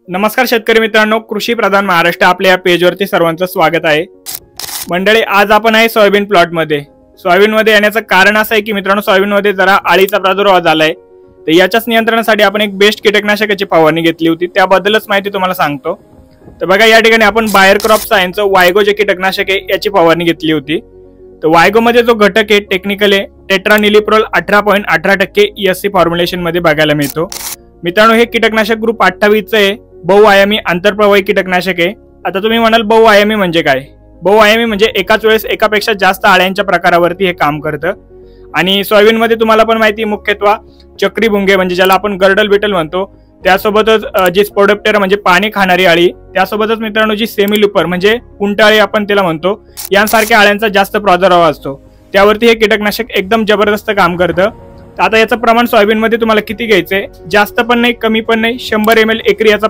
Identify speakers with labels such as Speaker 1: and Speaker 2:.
Speaker 1: नमस्कार शेतकरी मित्रांनो, कृषी प्रधान महाराष्ट्र आपल्या या पेजवरती सर्वांचं स्वागत आहे। मंडळी, आज आपण आहे सोयाबीन प्लॉटमध्ये। सोयाबीनमध्ये येण्याचं कारण असं आहे की मित्रांनो, सोयाबीनमध्ये जरा अळीचा प्रादुर्भाव झालाय, तर याच्याच नियंत्रणासाठी आपण एक बेस्ट कीटकनाशकाची फवारणी घेतली होती, त्याबद्दलच माहिती तुम्हाला सांगतो। तर बघा, या ठिकाणी आपण बायर क्रॉप सायन्सचं वायगो जे कीटकनाशक आहे याची फवारणी घेतली होती। तर वायगो मध्ये जो घटक आहे टेक्निकल आहे टेट्रानिलिप्रोल 18.18% ESC फॉर्म्युलेशन मध्ये बघायला मिळतो। मित्रांनो, हे कीटकनाशक ग्रुप 28 आहे, बहुआयामी आंतरप्रवाही कीटकनाशक आहे। आता तुम्ही म्हणाल बहुआयामी म्हणजे काय? बहुआयामी म्हणजे एकाच वेळेस एकापेक्षा जास्त अळ्यांच्या प्रकारावरती हे काम करतं। आणि सोयाबीन मध्ये तुम्हाला पण माहिती मुख्यत्वे चक्री भुंगे म्हणजे ज्याला आपण गर्डल बिटल म्हणतो, त्यासोबतच जी स्पोडोप्टेरा म्हणजे पाणी खाणारी अळी, त्यासोबतच मित्रांनो जी सेमिल्युपर म्हणजे उंटाळी आपण त्याला म्हणतो, यांसारख्या अळ्यांचा जास्त प्रादुर्भाव असतो, त्यावरती हे कीटकनाशक एकदम जबरदस्त काम करतं। आता याचं प्रमाण सोयाबीन मध्ये तुम्हाला किती घ्यायचंय? जास्त पण नाही, कमी पण नाही, 100 ml एकरी याचा